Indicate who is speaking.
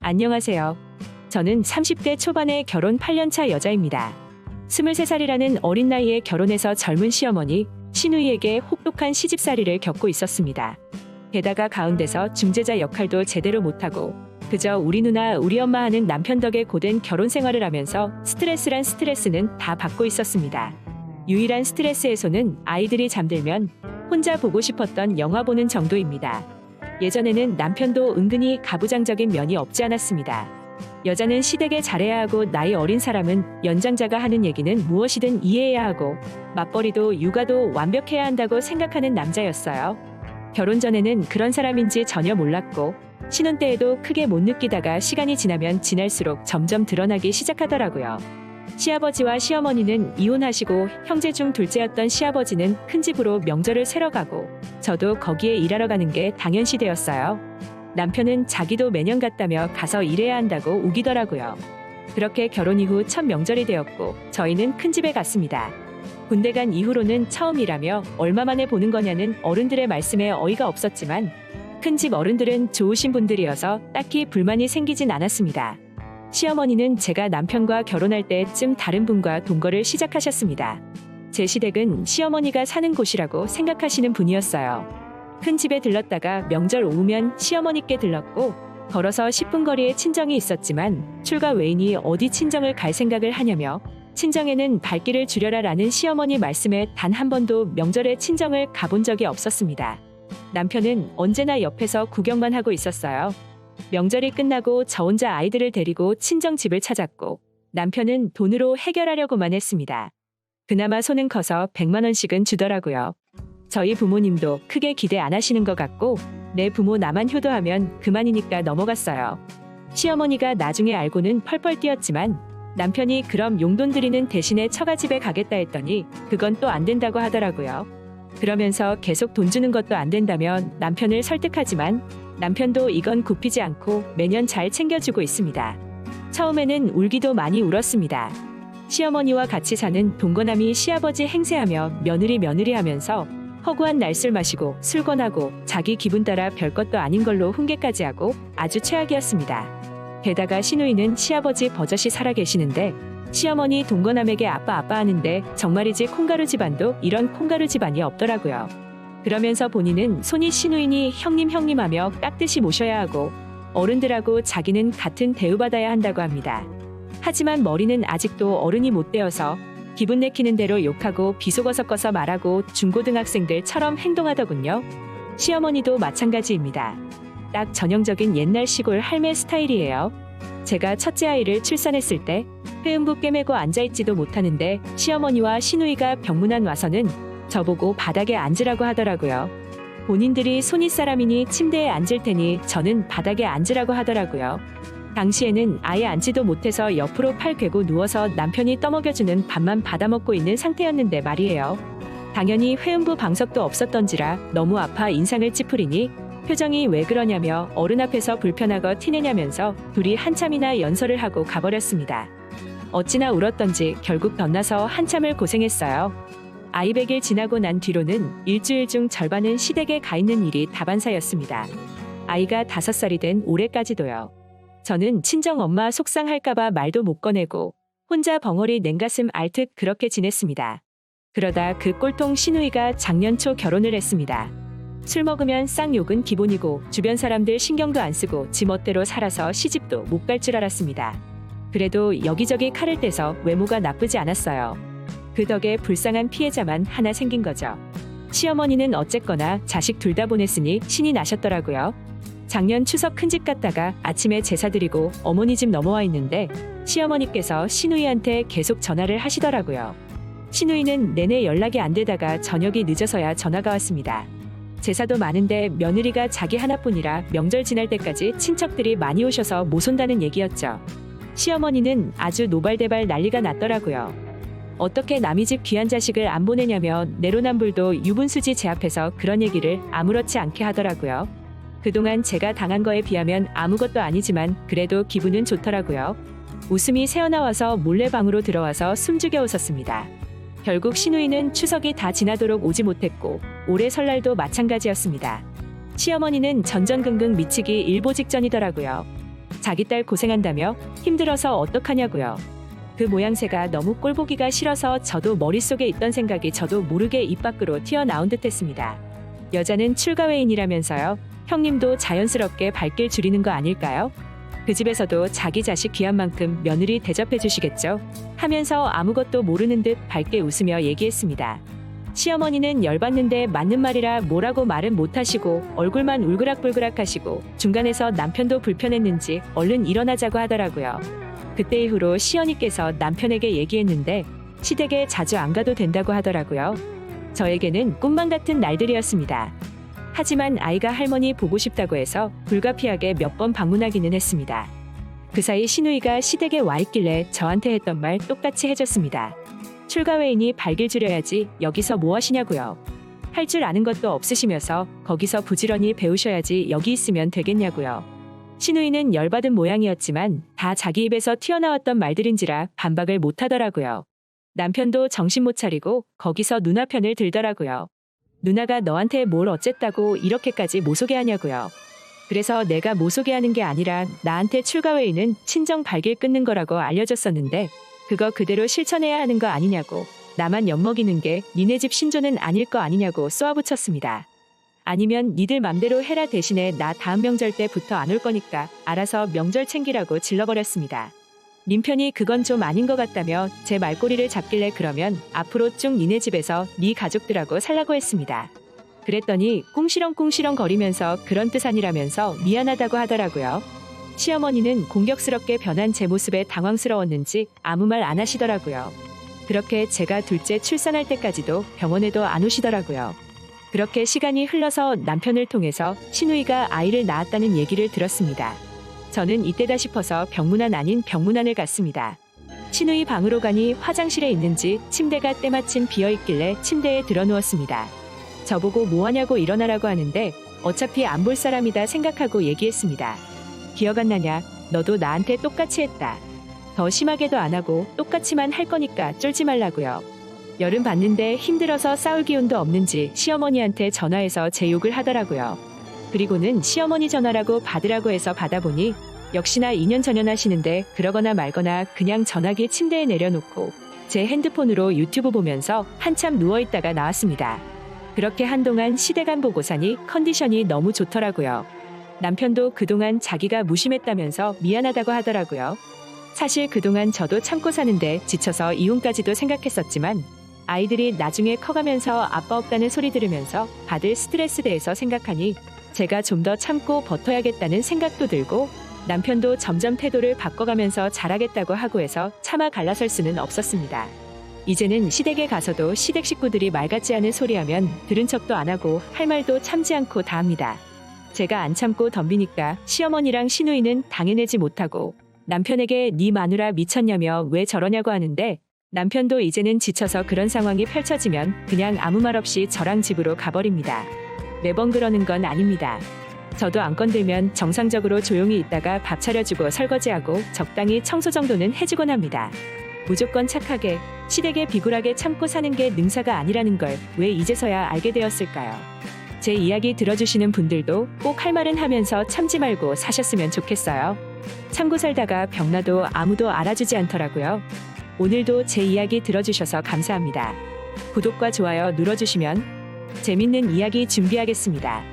Speaker 1: 안녕하세요. 저는 30대 초반의 결혼 8년차 여자입니다. 23살이라는 어린 나이에 결혼해서 젊은 시어머니, 시누이에게 혹독한 시집살이를 겪고 있었습니다. 게다가 가운데서 중재자 역할도 제대로 못하고 그저 우리 누나, 우리 엄마 하는 남편 덕에 고된 결혼 생활을 하면서 스트레스란 스트레스는 다 받고 있었습니다. 유일한 스트레스 해소는 아이들이 잠들면 혼자 보고 싶었던 영화 보는 정도입니다. 예전에는 남편도 은근히 가부장적인 면이 없지 않았습니다. 여자는 시댁에 잘해야 하고 나이 어린 사람은 연장자가 하는 얘기는 무엇이든 이해해야 하고 맞벌이도 육아도 완벽해야 한다고 생각하는 남자였어요. 결혼 전에는 그런 사람인지 전혀 몰랐고 신혼 때에도 크게 못 느끼다가 시간이 지나면 지날수록 점점 드러나기 시작하더라고요. 시아버지와 시어머니는 이혼하시고 형제 중 둘째였던 시아버지는 큰 집으로 명절을 새러 가고 저도 거기에 일하러 가는 게 당연시 되었어요. 남편은 자기도 매년 갔다며 가서 일해야 한다고 우기더라고요. 그렇게 결혼 이후 첫 명절이 되었고 저희는 큰 집에 갔습니다. 군대 간 이후로는 처음이라며 얼마 만에 보는 거냐는 어른들의 말씀에 어이가 없었지만 큰 집 어른들은 좋으신 분들이어서 딱히 불만이 생기진 않았습니다. 시어머니는 제가 남편과 결혼할 때쯤 다른 분과 동거를 시작하셨습니다. 제 시댁은 시어머니가 사는 곳이라고 생각하시는 분이었어요. 큰 집에 들렀다가 명절 오후면 시어머니께 들렀고 걸어서 10분 거리에 친정이 있었지만 출가 외인이 어디 친정을 갈 생각을 하냐며 친정에는 발길을 줄여라라는 시어머니 말씀에 단 한 번도 명절에 친정을 가본 적이 없었습니다. 남편은 언제나 옆에서 구경만 하고 있었어요. 명절이 끝나고 저 혼자 아이들을 데리고 친정집을 찾았고 남편은 돈으로 해결하려고만 했습니다. 그나마 손은 커서 100만 원씩은 주더라고요. 저희 부모님도 크게 기대 안 하시는 것 같고 내 부모 나만 효도하면 그만이니까 넘어갔어요. 시어머니가 나중에 알고는 펄펄 뛰었지만 남편이 그럼 용돈 드리는 대신에 처가집에 가겠다 했더니 그건 또 안 된다고 하더라고요. 그러면서 계속 돈 주는 것도 안 된다면 남편을 설득하지만 남편도 이건 굽히지 않고 매년 잘 챙겨주고 있습니다. 처음에는 울기도 많이 울었습니다. 시어머니와 같이 사는 동거남이 시아버지 행세하며 며느리 하면서 허구한 날술 마시고 술 권하고 자기 기분 따라 별것도 아닌 걸로 훈계까지 하고 아주 최악이었습니다. 게다가 시누이는 시아버지 버젓이 살아계시는데 시어머니 동거남에게 아빠 하는데 정말이지 콩가루 집안도 이런 콩가루 집안이 없더라고요. 그러면서 본인은 손이 시누이니 형님 하며 깍듯이 모셔야 하고 어른들하고 자기는 같은 대우받아야 한다고 합니다. 하지만 머리는 아직도 어른이 못 되어서 기분 내키는 대로 욕하고 비속어 섞어서 말하고 중고등학생들처럼 행동하더군요. 시어머니도 마찬가지입니다. 딱 전형적인 옛날 시골 할매 스타일이에요. 제가 첫째 아이를 출산했을 때 회음부 꿰매고 앉아있지도 못하는데 시어머니와 시누이가 병문안 와서는 저보고 바닥에 앉으라고 하더라고요. 본인들이 손윗 사람이니 침대에 앉을 테니 저는 바닥에 앉으라고 하더라고요. 당시에는 아예 앉지도 못해서 옆으로 팔 꿰고 누워서 남편이 떠먹여주는 밥만 받아먹고 있는 상태였는데 말이에요. 당연히 회음부 방석도 없었던지라 너무 아파 인상을 찌푸리니 표정이 왜 그러냐며 어른 앞에서 불편하고 티내냐면서 둘이 한참이나 연설을 하고 가버렸습니다. 어찌나 울었던지 결국 덧나서 한참을 고생했어요. 아이 100일 지나고 난 뒤로는 일주일 중 절반은 시댁에 가 있는 일이 다반사였습니다. 아이가 5살이 된 올해까지도요. 저는 친정엄마 속상할까봐 말도 못 꺼내고 혼자 벙어리 냉가슴 앓듯 그렇게 지냈습니다. 그러다 그 꼴통 시누이가 작년 초 결혼을 했습니다. 술 먹으면 쌍욕은 기본이고 주변 사람들 신경도 안 쓰고 지 멋대로 살아서 시집도 못 갈 줄 알았습니다. 그래도 여기저기 칼을 떼서 외모가 나쁘지 않았어요. 그 덕에 불쌍한 피해자만 하나 생긴 거죠. 시어머니는 어쨌거나 자식 둘 다 보냈으니 신이 나셨더라고요. 작년 추석 큰집 갔다가 아침에 제사 드리고 어머니 집 넘어와 있는데 시어머니께서 시누이한테 계속 전화를 하시더라고요. 시누이는 내내 연락이 안 되다가 저녁이 늦어서야 전화가 왔습니다. 제사도 많은데 며느리가 자기 하나뿐이라 명절 지날 때까지 친척들이 많이 오셔서 못 온다는 얘기였죠. 시어머니는 아주 노발대발 난리가 났더라고요. 어떻게 남의 집 귀한 자식을 안 보내냐며 내로남불도 유분수지 제 앞에서 그런 얘기를 아무렇지 않게 하더라고요. 그동안 제가 당한 거에 비하면 아무것도 아니지만 그래도 기분은 좋더라고요. 웃음이 새어나와서 몰래 방으로 들어와서 숨죽여 웃었습니다. 결국 시누이는 추석이 다 지나도록 오지 못했고 올해 설날도 마찬가지였습니다. 시어머니는 전전긍긍 미치기 일보 직전이더라고요. 자기 딸 고생한다며 힘들어서 어떡하냐고요. 그 모양새가 너무 꼴보기가 싫어서 저도 머릿속에 있던 생각이 저도 모르게 입 밖으로 튀어나온 듯했습니다. 여자는 출가회인이라면서요. 형님도 자연스럽게 발길 줄이는 거 아닐까요? 그 집에서도 자기 자식 귀한 만큼 며느리 대접해 주시겠죠? 하면서 아무것도 모르는 듯 밝게 웃으며 얘기했습니다. 시어머니는 열받는데 맞는 말이라 뭐라고 말은 못하시고 얼굴만 울그락불그락 하시고 중간에서 남편도 불편했는지 얼른 일어나자고 하더라고요. 그때 이후로 시어니께서 남편에게 얘기했는데 시댁에 자주 안 가도 된다고 하더라고요. 저에게는 꿈만 같은 날들이었습니다. 하지만 아이가 할머니 보고 싶다고 해서 불가피하게 몇 번 방문하기는 했습니다. 그 사이 시누이가 시댁에 와 있길래 저한테 했던 말 똑같이 해줬습니다. 출가회인이 발길 줄여야지 여기서 뭐 하시냐고요. 할 줄 아는 것도 없으시면서 거기서 부지런히 배우셔야지 여기 있으면 되겠냐고요. 시누이는 열받은 모양이었지만 다 자기 입에서 튀어나왔던 말들인지라 반박을 못하더라고요. 남편도 정신 못 차리고 거기서 누나 편을 들더라고요. 누나가 너한테 뭘 어쨌다고 이렇게까지 모소개하냐고요. 그래서 내가 모소개하는 게 아니라 나한테 출가회의는 친정 발길 끊는 거라고 알려줬었는데 그거 그대로 실천해야 하는 거 아니냐고, 나만 엿먹이는 게 니네 집 신조는 아닐 거 아니냐고 쏘아붙였습니다. 아니면 니들 맘대로 해라 대신에 나 다음 명절 때부터 안 올 거니까 알아서 명절 챙기라고 질러버렸습니다. 님 편이 그건 좀 아닌 것 같다며 제 말꼬리를 잡길래 그러면 앞으로 쭉 니네 집에서 니 가족들하고 살라고 했습니다. 그랬더니 꿍시렁꿍시렁 거리면서 그런 뜻 아니라면서 미안하다고 하더라고요. 시어머니는 공격스럽게 변한 제 모습에 당황스러웠는지 아무 말 안 하시더라고요. 그렇게 제가 둘째 출산할 때까지도 병원에도 안 오시더라고요. 그렇게 시간이 흘러서 남편을 통해서 시누이가 아이를 낳았다는 얘기를 들었습니다. 저는 이때다 싶어서 병문안 아닌 병문안을 갔습니다. 시누이 방으로 가니 화장실에 있는지 침대가 때마침 비어있길래 침대에 들어누웠습니다. 저보고 뭐하냐고 일어나라고 하는데 어차피 안 볼 사람이다 생각하고 얘기했습니다. 기억 안 나냐? 너도 나한테 똑같이 했다. 더 심하게도 안 하고 똑같이만 할 거니까 쫄지 말라고요. 열은 받는데 힘들어서 싸울 기운도 없는지 시어머니한테 전화해서 제 욕을 하더라고요. 그리고는 시어머니 전화라고 받으라고 해서 받아보니 역시나 2년 전연하시는데 그러거나 말거나 그냥 전화기 침대에 내려놓고 제 핸드폰으로 유튜브 보면서 한참 누워있다가 나왔습니다. 그렇게 한동안 시댁안 보고 사니 컨디션이 너무 좋더라고요. 남편도 그동안 자기가 무심했다면서 미안하다고 하더라고요. 사실 그동안 저도 참고 사는데 지쳐서 이혼까지도 생각했었지만 아이들이 나중에 커가면서 아빠 없다는 소리 들으면서 받을 스트레스 대해서 생각하니 제가 좀 더 참고 버텨야겠다는 생각도 들고 남편도 점점 태도를 바꿔가면서 잘하겠다고 하고 해서 차마 갈라설 수는 없었습니다. 이제는 시댁에 가서도 시댁 식구들이 말 같지 않은 소리하면 들은 척도 안 하고 할 말도 참지 않고 다 합니다. 제가 안 참고 덤비니까 시어머니랑 시누이는 당해내지 못하고 남편에게 네 마누라 미쳤냐며 왜 저러냐고 하는데 남편도 이제는 지쳐서 그런 상황이 펼쳐지면 그냥 아무 말 없이 저랑 집으로 가버립니다. 매번 그러는 건 아닙니다. 저도 안 건들면 정상적으로 조용히 있다가 밥 차려주고 설거지하고 적당히 청소 정도는 해주곤 합니다. 무조건 착하게 시댁에 비굴하게 참고 사는 게 능사가 아니라는 걸 왜 이제서야 알게 되었을까요? 제 이야기 들어주시는 분들도 꼭 할 말은 하면서 참지 말고 사셨으면 좋겠어요. 참고 살다가 병나도 아무도 알아주지 않더라고요. 오늘도 제 이야기 들어주셔서 감사합니다. 구독과 좋아요 눌러주시면 재밌는 이야기 준비하겠습니다.